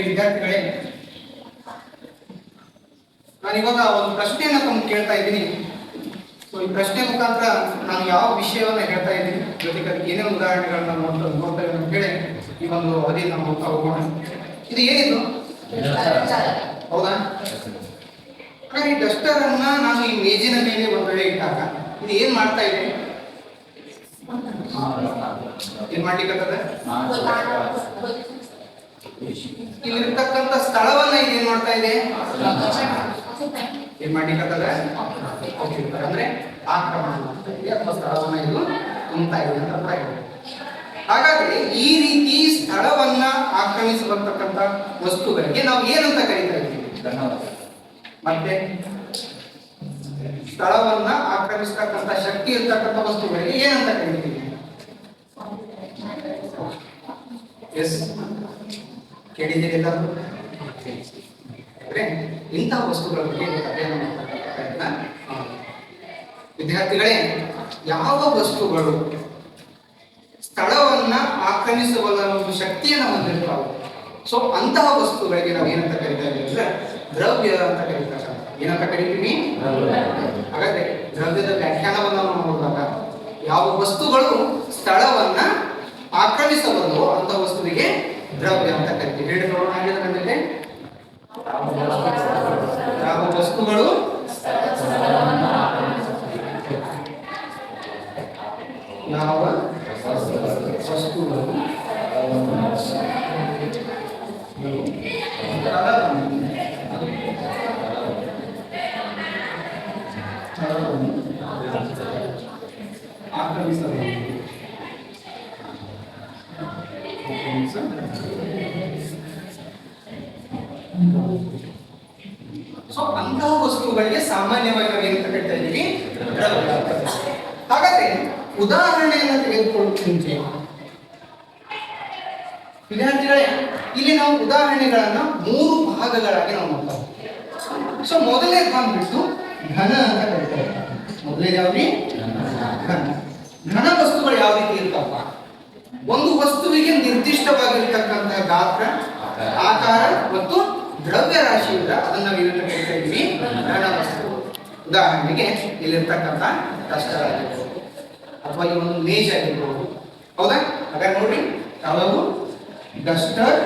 ವಿದ್ಯಾರ್ಥಿಗಳೇ, ನಾನಿವಾಗ ಒಂದು ಪ್ರಶ್ನೆಯನ್ನು ತಮ್ಗೆ ಕೇಳ್ತಾ ಇದ್ದೀನಿ. ಸೊ ಈ ಪ್ರಶ್ನೆ ಮುಖಾಂತರ ನಾನು ಯಾವ ವಿಷಯವನ್ನು ಹೇಳ್ತಾ ಇದ್ದೀನಿ, ಜೊತೆಗೆ ಅದಕ್ಕೆ ಏನೇನು ಉದಾಹರಣೆಗಳನ್ನ ನೋಡ್ತಾ ಇದ್ದೀನಿ ಅಂತ ಹೇಳಿ ಈ ಒಂದು ಅವಧಿಯನ್ನು ನಾವು ನೋಡ್ತಾ ಹೋಗೋಣ. ಇದು ಏನಿದು? ಹೌದಾ? ಹಾಗಾದ್ರೆ ಈ ಡಸ್ಟರ್ ಅನ್ನ ನಾನು ಈ ಮೇಜಿನ ಮೇಲೆ ಒಂದು ವೇಳೆ ಇಟ್ಟಾಗ ಇದು ಏನ್ ಮಾಡ್ತಾ ಇದೆ? ಏನ್ ಮಾಡ್ಲಿಕ್ಕತ್ತದ? ಇಲ್ಲಿರ್ತಕ್ಕಂಥ ಸ್ಥಳವನ್ನ ಇದು ಏನ್ ಮಾಡ್ತಾ ಇದೆ? ಏನ್ ಮಾಡ್ಲಿಕ್ಕತ್ತದ? ಅಂದ್ರೆ ಆಕ್ರಮಣ ಮಾಡ್ತಾ ಇದೆ ಅಥವಾ ಸ್ಥಳವನ್ನ ಇದು ತುಂಬ್ತಾ ಇದೆ ಅಂತ ಅರ್ಥ ಆಗಿದೆ. ಹಾಗಾದ್ರೆ ಈ ರೀತಿ ಸ್ಥಳವನ್ನ ಆಕ್ರಮಿಸಬರ್ತಕ್ಕಂಥ ವಸ್ತುಗಳಿಗೆ ನಾವು ಏನಂತ ಕರೀತಾ ಇದ್ದೀವಿ? ಮತ್ತೆ ಸ್ಥಳವನ್ನ ಆಕ್ರಮಿಸತಕ್ಕಂಥ ಶಕ್ತಿ ಇರ್ತಕ್ಕಂಥ ವಸ್ತುಗಳಿಗೆ ಏನಂತ ಕರೀತೀವಿ? ಎಸ್, ಕೇಳಿದ್ದೀರಿ? ಇಂತಹ ವಸ್ತುಗಳ ಬಗ್ಗೆ ಅಧ್ಯಯನ ಮಾಡತಕ್ಕಂಥ ಪ್ರಯತ್ನ. ವಿದ್ಯಾರ್ಥಿಗಳೇ, ಯಾವ ವಸ್ತುಗಳು ಸ್ಥಳವನ್ನ ಆಕ್ರಮಿಸಬಲ್ಲ ಒಂದು ಶಕ್ತಿಯನ್ನು ಹೊಂದಿರ್ತಾವೆ, ಸೊ ಅಂತಹ ವಸ್ತುಗಳಿಗೆ ನಾವು ಏನಂತ ಕರಿತಾ ಇದ್ದೀವಿ ಅಂದ್ರೆ ದ್ರವ್ಯ ಅಂತ ಕರೀತಾರೆ. ಏನಂತ ಕರಿತೀವಿ? ಹಾಗಾದ್ರೆ ದ್ರವ್ಯದ ವ್ಯಾಖ್ಯಾನವನ್ನು ನಾವು ನೋಡಿದಾಗ ಯಾವ ವಸ್ತುಗಳು ಸ್ಥಳವನ್ನ ಆಕ್ರಮಿಸಬಲ್ಲವೋ ಅಂತ ವಸ್ತುವಿಗೆ ದ್ರವ್ಯ ಅಂತ ಕರಿತೀವಿ. ಹೇಳಿ ನೋಡೋಣ. ಹಾಗಿದ್ರೆ ಯಾವ ವಸ್ತುಗಳು ಯಾವ ವಸ್ತುಗಳು ಸೊ ಅಂತಹ ವಸ್ತುಗಳಿಗೆ ಸಾಮಾನ್ಯವಾಗಿ ನಾವು ಏನಂತ ಕರಿತಾ ಇದ್ದೀವಿ? ದ್ರವ್ಯ. ಹಾಗಾದ್ರೆ ಉದಾಹರಣೆಯನ್ನು ತೆಗೆದುಕೊಳ್ಳುವಂತೆ ವಿದ್ಯಾರ್ಥಿಗಳೇ, ಇಲ್ಲಿ ನಾವು ಉದಾಹರಣೆಗಳನ್ನ 3 ಭಾಗಗಳಾಗಿ ನಾವು ನೋಡ್ತಾ ಹೋಗ್ತೀವಿ. ಸೊ ಮೊದಲನೇ ಬಂದ್ಬಿಟ್ಟು ಘನ ಅಂತ ಕರಿತಾರೆ. ಮೊದಲನೇದು ಯಾವ್ದು? ಘನ ವಸ್ತುಗಳು ಯಾವ ರೀತಿ ಇರ್ತಾವ? ಒಂದು ವಸ್ತುವಿಗೆ ನಿರ್ದಿಷ್ಟವಾಗಿರ್ತಕ್ಕಂತಹ ಗಾತ್ರ, ಆಕಾರ ಮತ್ತು ದ್ರವ್ಯ ರಾಶಿ ಇಲ್ಲ, ಅದನ್ನ ನಾವು ಏನಂತ ಕರಿತಾ ಇದ್ದೀವಿ? ಘನ ವಸ್ತು. ಉದಾಹರಣೆಗೆ ಇಲ್ಲಿರ್ತಕ್ಕಂಥ ಡಸ್ಟರ್ ಆಗಿರ್ಬೋದು ಅಥವಾ ಈ ಒಂದು ಮೇಜ್ ಆಗಿರ್ಬೋದು. ಹೌದಾ? ಹಾಗಾದ್ರೆ ನೋಡ್ರಿ, ಯಾವ್ಯಾವು? ಡಸ್ಟರ್.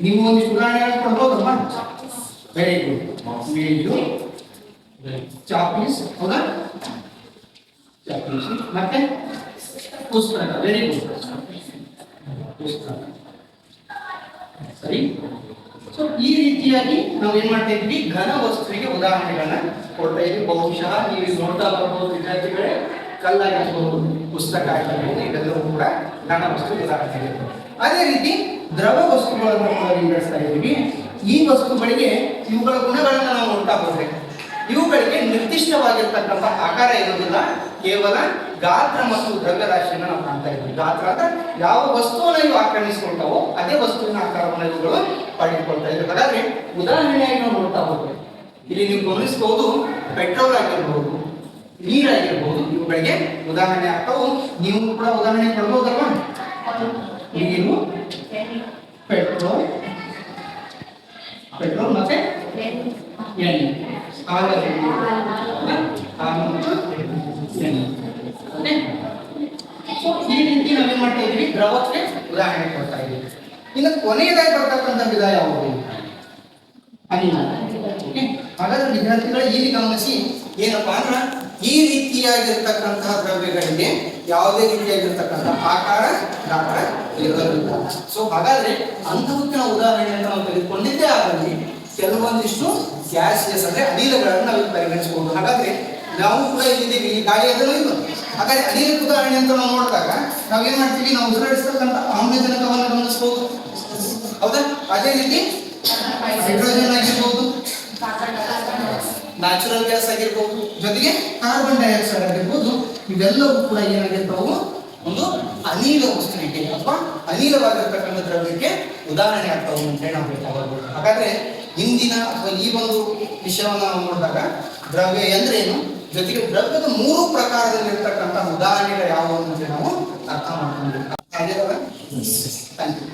ನೀವು ಒಂದಿಷ್ಟು ಉದಾಹರಣೆಗಳನ್ನು ಕೊಡ್ಬೋದಮ್ಮ? Very good. ಮೇಜು, ಚಾಪೀಸ್. ಹೌದಾ? ಚಾಪೀಸ್. ಮತ್ತೆ ಪುಸ್ತಕ. Very good. ಪುಸ್ತಕ. ಸರಿ. ಸೊ ಈ ರೀತಿಯಾಗಿ ನಾವು ಏನ್ ಮಾಡ್ತಾ ಇದ್ವಿ? ಘನ ವಸ್ತುವಿಗೆ ಉದಾಹರಣೆಗಳನ್ನ ಕೊಡ್ತಾ ಇದ್ವಿ. ಬಹುಶಃ ನೀವು ನೋಡ್ತಾ ಬರ್ಬೋದು ವಿದ್ಯಾರ್ಥಿಗಳೇ, ಕಲ್ಲಾಗಿರ್ಬೋದು, ಪುಸ್ತಕ ಆಗಿರ್ಬೋದು, ಇವೆಲ್ಲವೂ ಕೂಡ ಘನ ವಸ್ತು ಉದಾಹರಣೆ. ಅದೇ ರೀತಿ ದ್ರವ ವಸ್ತುಗಳನ್ನು ಕೂಡ ವಿಂಗಡಿಸ್ತಾ ಇದ್ದೀವಿ. ಈ ವಸ್ತುಗಳಿಗೆ ಇವುಗಳ ಗುಣಗಳನ್ನ ನಾವು ನೋಡ್ತಾ ಹೋಗ್ಬೇಕು. ಇವುಗಳಿಗೆ ನಿರ್ದಿಷ್ಟವಾಗಿರ್ತಕ್ಕಂಥ ಆಕಾರ ಇರುವುದಿಲ್ಲ, ಕೇವಲ ಗಾತ್ರ ಮತ್ತು ದ್ರವ್ಯ ರಾಶಿಯನ್ನು ನಾವು ಕಾಣ್ತಾ ಇದ್ದೀವಿ. ಗಾತ್ರ ಅಂದ್ರೆ ಯಾವ ವಸ್ತುವನ್ನು ಇವು ಆಕ್ರಮಿಸಿಕೊಳ್ತಾವೋ ಅದೇ ವಸ್ತುವಿನ ಆಕಾರವನ್ನು ಇವುಗಳು ಪಡೆದುಕೊಳ್ತಾ ಇದ್ದಾರೆ. ಹಾಗಾದ್ರೆ ಉದಾಹರಣೆಯಾಗಿ ನಾವು ನೋಡ್ತಾ ಹೋಗ್ಬೇಕು. ಇಲ್ಲಿ ನೀವು ಗಮನಿಸಬಹುದು, ಪೆಟ್ರೋಲ್ ಆಗಿರ್ಬಹುದು, ನೀರಾಗಿರ್ಬಹುದು, ಇವುಗಳಿಗೆ ಉದಾಹರಣೆ ಆಗ್ತಾವು. ನೀವು ಕೂಡ ಉದಾಹರಣೆ ಕೊಡ್ಬೋದಲ್ವಾ? ನೀರು, ಪೆಟ್ರೋಲ್ ಮತ್ತೆ ಎಣ್ಣೆ. ಈ ರೀತಿ ನಾವೇನ್ ಮಾಡ್ತಾ ಇದೀವಿ? ದ್ರವಕ್ಕೆ ಉದಾಹರಣೆ ಕೊಡ್ತಾ ಇದ್ದೀವಿ. ಇನ್ನು ಕೊನೆಯದಾಗಿ ಬರ್ತಕ್ಕಂಥ ವಿಧ ಯಾವುದು? ಅನಿಲ. ಹಾಗಾದ್ರೆ ವಿದ್ಯಾರ್ಥಿಗಳು ಇಲ್ಲಿ ಗಮನಿಸಿ, ಏನಪ್ಪಾ ಅಂದ್ರೆ ಈ ರೀತಿಯಾಗಿರ್ತಕ್ಕಂತಹ ದ್ರವ್ಯಗಳಿಗೆ ಯಾವುದೇ ರೀತಿಯಾಗಿರ್ತಕ್ಕಂಥ ಆಕಾರ, ಗಾತ್ರ ಇರೋದಿಲ್ಲ. ಸೊ ಹಾಗಾದ್ರೆ ಅಂಥವಕ್ಕೆ ನಾವು ಉದಾಹರಣೆಯನ್ನು ನಾವು ತೆಗೆದುಕೊಂಡಿದ್ದೇ ಆದಲ್ಲಿ ಕೆಲವೊಂದಿಷ್ಟು ಗ್ಯಾಸಿಯಸ್ ಅಂದ್ರೆ ಅನಿಲಗಳನ್ನು ನಾವು ಪರಿಗಣಿಸಬಹುದು. ಹಾಗಾದ್ರೆ ನಾವು ಕೂಡ ಇಲ್ಲಿದ್ದೀವಿ, ಈ ಗಾಳಿ ಅದನ್ನು ಇಲ್ಲ. ಹಾಗಾದ್ರೆ ಅನಿಲಕ್ಕೆ ಉದಾಹರಣೆ ಅಂತ ನಾವು ನೋಡಿದಾಗ ನಾವೇನ್ ಮಾಡ್ತೀವಿ? ನಾವು ಉಸಿರಾಡಿಸ್ತಕ್ಕಂಥ ಆಮ್ಲಜನಕವನ್ನು ಗಮನಿಸಬಹುದು. ಹೌದಾ? ಅದೇ ರೀತಿ ಹೈಡ್ರೋಜನ್ ಆಗಿರ್ಬೋದು, ನ್ಯಾಚುರಲ್ ಗ್ಯಾಸ್ ಆಗಿರ್ಬೋದು, ಜೊತೆಗೆ ಕಾರ್ಬನ್ ಡೈಆಕ್ಸೈಡ್ ಆಗಿರ್ಬೋದು. ಇವೆಲ್ಲವೂ ಕೂಡ ಏನಾಗಿರ್ತಾವು? ಒಂದು ಅನಿಲ ವಸ್ತುವಿಗೆ ಅಥವಾ ಅನಿಲವಾಗಿರ್ತಕ್ಕಂಥ ದ್ರವ್ಯಕ್ಕೆ ಉದಾಹರಣೆ ಆಗ್ತಾವು ಅಂತ ಹೇಳಿ ನಾವು ಹೇಳ್ತಾ ಹೋಗ್ಬೋದು. ಹಾಗಾದ್ರೆ ಇಂದಿನ ಅಥವಾ ಈ ಒಂದು ವಿಷಯವನ್ನು ನಾವು ನೋಡಿದಾಗ ದ್ರವ್ಯ ಅಂದ್ರೆ ಏನು, ಜೊತೆಗೆ ದ್ರವ್ಯದ 3 ಪ್ರಕಾರದಲ್ಲಿರ್ತಕ್ಕಂಥ ಉದಾಹರಣೆಗಳು ಯಾವುವು ಅಂತ ನಾವು ಅರ್ಥ ಮಾಡ್ಕೊಂಡಿದ್ದೀವಿ. Thank you.